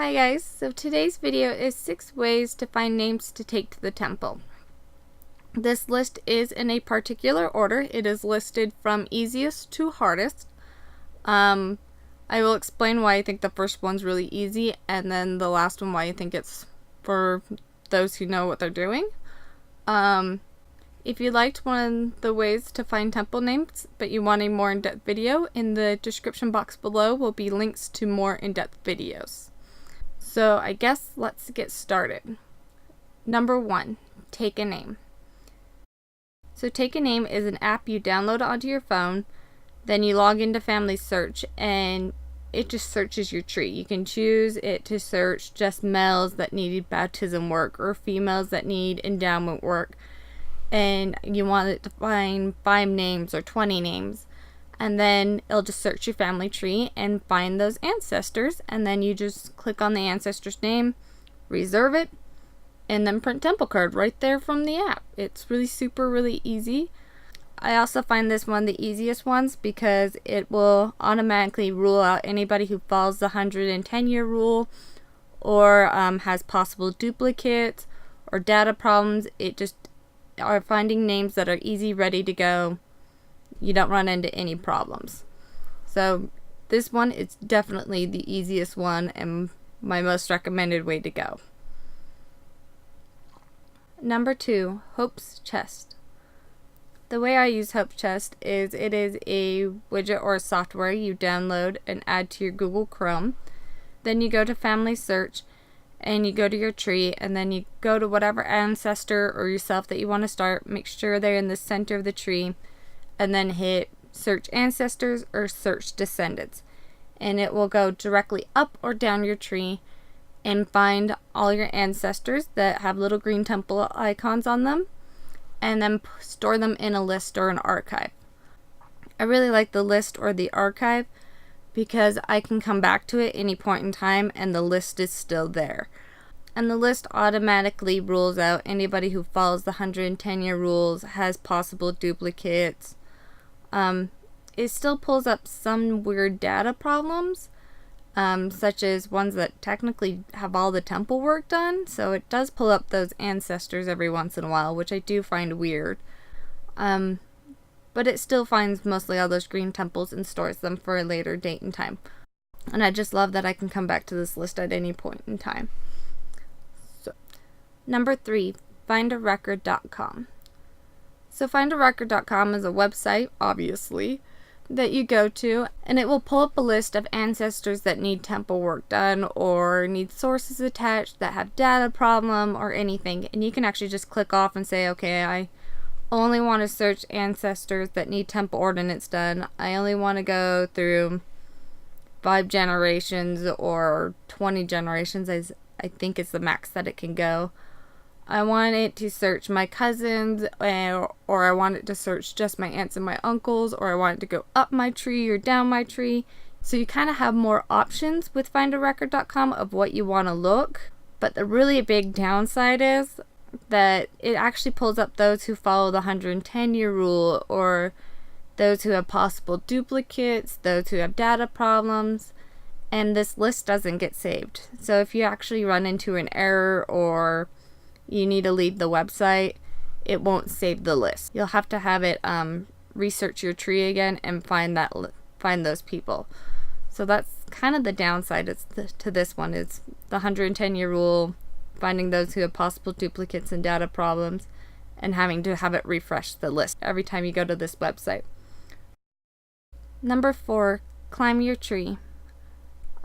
Hi guys, so today's video is 6 ways to find names to take to the temple. This list is in a particular order. It is listed from easiest to hardest. I will explain why I think the first one's really easy, and then the last one why I think it's for those who know what they're doing. If you liked one of the ways to find temple names, but you want a more in-depth video, in the description box below will be links to more in-depth videos. So I guess let's get started. Number 1, Take a Name. So Take a Name is an app you download onto your phone, then you log into Family Search, and it just searches your tree. You can choose it to search just males that needed baptism work or females that need endowment work, and you want it to find 5 names or 20 names. And then it'll just search your family tree and find those ancestors, and then you just click on the ancestor's name, reserve it, and then print temple card right there from the app. It's really easy. I also find this one the easiest ones because it will automatically rule out anybody who follows the 110-year rule or has possible duplicates or data problems. It just are finding names that are easy, ready to go. You don't run into any problems. So this one is definitely the easiest one and my most recommended way to go. Number 2, Hope's Chest. The way I use Hope's Chest is it is a widget or a software you download and add to your Google Chrome. Then you go to Family Search and you go to your tree, and then you go to whatever ancestor or yourself that you want to start. Make sure they're in the center of the tree, and then hit Search Ancestors or Search Descendants, and it will go directly up or down your tree and find all your ancestors that have little green temple icons on them, and then store them in a list or an archive. I really like the list or the archive because I can come back to it any point in time and the list is still there. And the list automatically rules out anybody who follows the 110-year rules, has possible duplicates. It still pulls up some weird data problems, such as ones that technically have all the temple work done, so it does pull up those ancestors every once in a while, which I do find weird. But it still finds mostly all those green temples and stores them for a later date and time. And I just love that I can come back to this list at any point in time. So, number 3, findarecord.com. So findarecord.com is a website, obviously, that you go to, and it will pull up a list of ancestors that need temple work done or need sources attached that have data problem or anything. And you can actually just click off and say, okay, I only want to search ancestors that need temple ordinance done. I only want to go through 5 generations or 20 generations, as I think is the max that it can go. I want it to search my cousins, or I want it to search just my aunts and my uncles, or I want it to go up my tree or down my tree. So you kind of have more options with findarecord.com of what you want to look. But the really big downside is that it actually pulls up those who follow the 110-year rule, or those who have possible duplicates, those who have data problems, and this list doesn't get saved. So if you actually run into an error or you need to leave the website, it won't save the list. You'll have to have it research your tree again and find those people. So that's kind of the downside to this one, is the 110-year rule, finding those who have possible duplicates and data problems, and having to have it refresh the list every time you go to this website. Number 4, Climb Your Tree.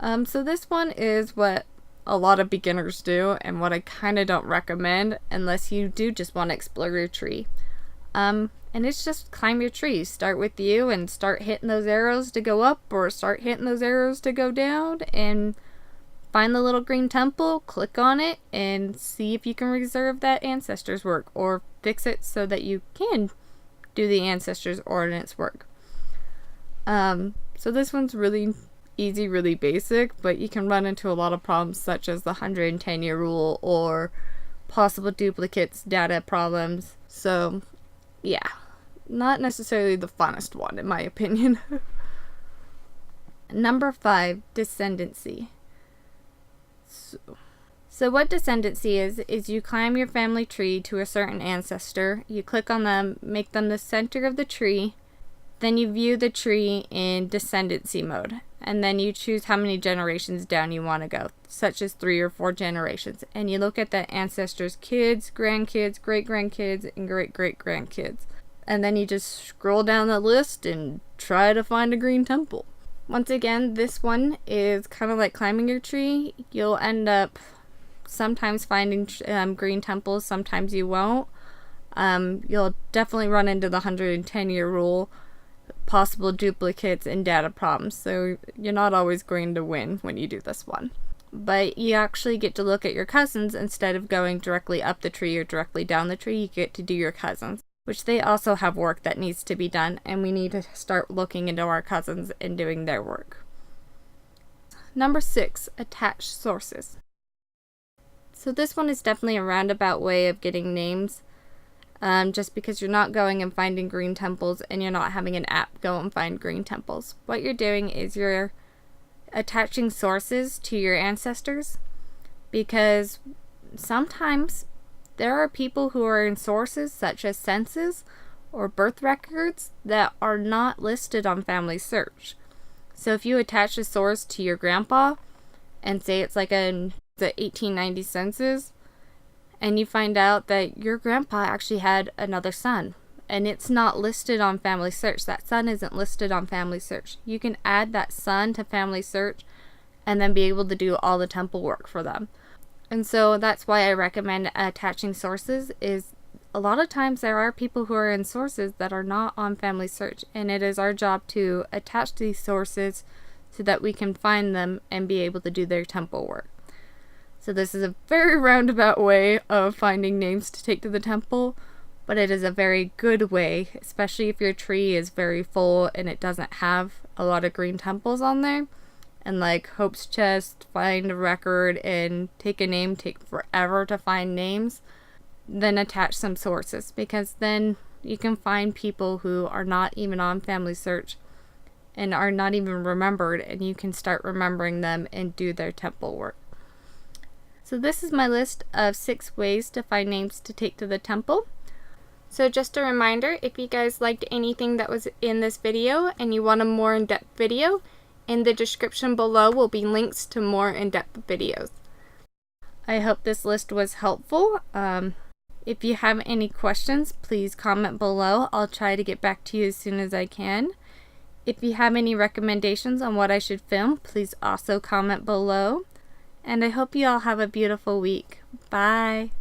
So this one is what a lot of beginners do, and what I kind of don't recommend unless you do just want to explore your tree. And it's just climb your tree. Start with you and start hitting those arrows to go up, or start hitting those arrows to go down, and find the little green temple, click on it, and see if you can reserve that ancestors work or fix it so that you can do the ancestors ordinance work. So this one's really easy, really basic, but you can run into a lot of problems such as the 110-year rule or possible duplicates, data problems. So yeah, not necessarily the funnest one in my opinion. Number 5, Descendancy. So what Descendancy is you climb your family tree to a certain ancestor, you click on them, make them the center of the tree, then you view the tree in Descendancy mode, and then you choose how many generations down you want to go, such as 3 or 4 generations, and you look at the ancestor's kids, grandkids, great-grandkids, and great-great-grandkids. And then you just scroll down the list and try to find a green temple. Once again, this one is kind of like climbing your tree. You'll end up sometimes finding green temples, sometimes you won't. You'll definitely run into the 110-year rule, possible duplicates, and data problems, so you're not always going to win when you do this one. But you actually get to look at your cousins instead of going directly up the tree or directly down the tree. You get to do your cousins, which they also have work that needs to be done, and we need to start looking into our cousins and doing their work. Number 6, attach sources. So this one is definitely a roundabout way of getting names, just because you're not going and finding green temples and you're not having an app go and find green temples. What you're doing is you're attaching sources to your ancestors, because sometimes there are people who are in sources such as census or birth records that are not listed on Family Search. So if you attach a source to your grandpa and say it's like the 1890 census, and you find out that your grandpa actually had another son and it's not listed on Family Search, that son isn't listed on Family Search, you can add that son to Family Search and then be able to do all the temple work for them. And so that's why I recommend attaching sources. Is a lot of times there are people who are in sources that are not on Family Search, and it is our job to attach these sources so that we can find them and be able to do their temple work. So this is a very roundabout way of finding names to take to the temple, but it is a very good way, especially if your tree is very full and it doesn't have a lot of green temples on there. And like Hope's Chest, find a record and take a name, take forever to find names, then attach some sources, because then you can find people who are not even on Family Search and are not even remembered, and you can start remembering them and do their temple work. So this is my list of 6 ways to find names to take to the temple. So just a reminder, if you guys liked anything that was in this video and you want a more in-depth video, in the description below will be links to more in-depth videos. I hope this list was helpful. If you have any questions, please comment below. I'll try to get back to you as soon as I can. If you have any recommendations on what I should film, please also comment below. And I hope you all have a beautiful week. Bye!